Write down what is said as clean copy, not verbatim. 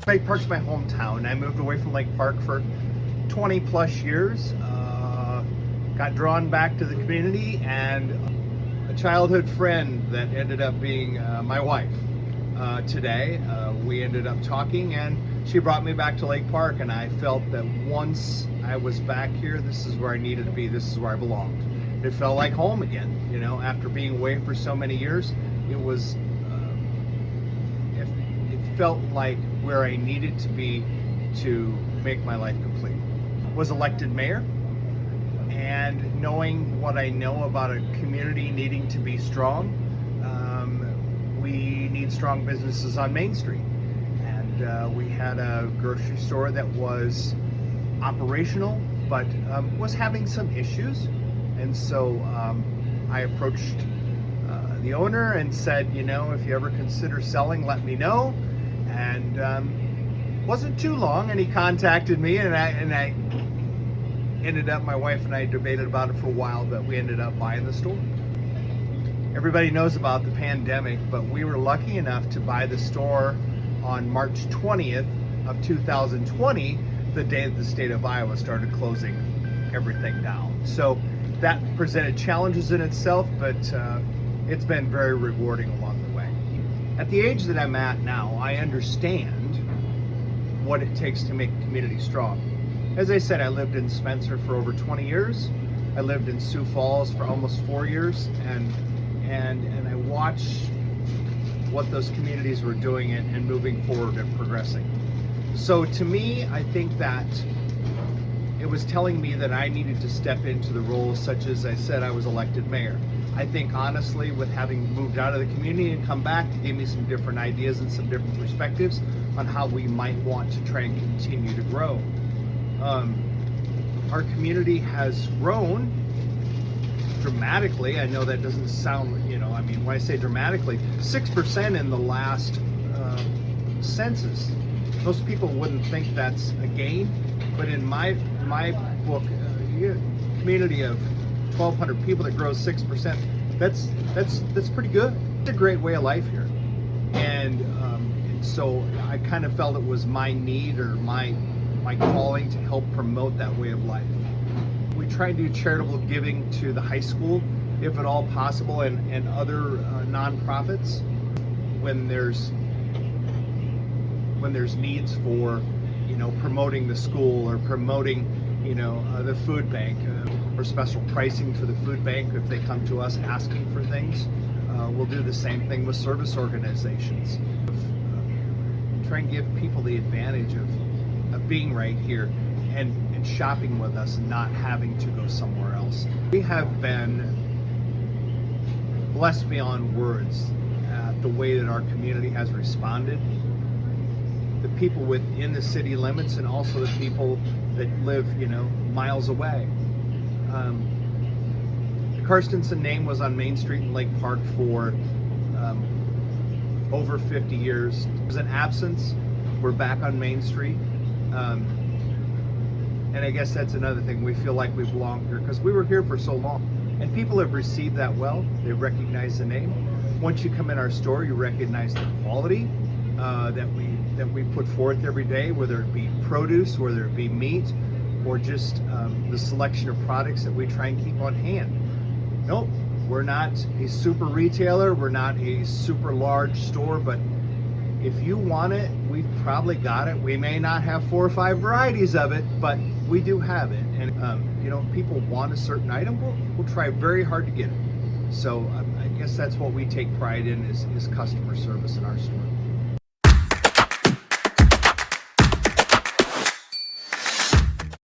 Lake Park's my hometown. I moved away from Lake Park for 20 plus years. Got drawn back to the community, and a childhood friend that ended up being my wife today. We ended up talking, and she brought me back to Lake Park, and I felt that once I was back here, this is where I needed to be. This is where I belonged. It felt like home again. You know, after being away for so many years, it was. It felt like where I needed to be to make my life complete. Was elected mayor, and knowing what I know about a community needing to be strong, we need strong businesses on Main Street. And we had a grocery store that was operational, but was having some issues. And so I approached the owner and said, you know, if you ever consider selling, let me know. And wasn't too long, and he contacted me, and I ended up, my wife and I debated about it for a while, but we ended up buying the store. Everybody knows about the pandemic, but we were lucky enough to buy the store on March 20th of 2020, the day that the state of Iowa started closing everything down. So that presented challenges in itself, but it's been very rewarding along the way. At the age that I'm at now, I understand what it takes to make a community strong. As I said, I lived in Spencer for over 20 years. I lived in Sioux Falls for almost 4 years, and I watched what those communities were doing and moving forward and progressing. So to me, I think that it was telling me that I needed to step into the role, such as I said, I was elected mayor. I think honestly, with having moved out of the community and come back, it gave me some different ideas and some different perspectives on how we might want to try and continue to grow. Our community has grown dramatically. I know that doesn't sound, you know, I mean, when I say dramatically, 6% in the last census. Most people wouldn't think that's a gain, but in my book, community of 1,200 people that grows 6%, that's pretty good. It's a great way of life here, and so I kind of felt it was my need or my calling to help promote that way of life. We try to do charitable giving to the high school, if at all possible, and other nonprofits when there's needs for, you know, promoting the school or promoting, you know, the food bank or special pricing for the food bank if they come to us asking for things. We'll do the same thing with service organizations. Try and give people the advantage of being right here and shopping with us and not having to go somewhere else. We have been blessed beyond words at the way that our community has responded. The people within the city limits and also the people that live, you know, miles away. The Carstensen name was on Main Street in Lake Park for over 50 years. There's an absence. We're back on Main Street. And I guess that's another thing. We feel like we belong here because we were here for so long. And people have received that well. They recognize the name. Once you come in our store, you recognize the quality that we put forth every day, whether it be produce, whether it be meat, or just the selection of products that we try and keep on hand. Nope, we're not a super retailer. We're not a super large store, but if you want it, we've probably got it. We may not have 4 or 5 varieties of it, but we do have it. And you know, if people want a certain item, we'll try very hard to get it. So I guess that's what we take pride in is customer service in our store.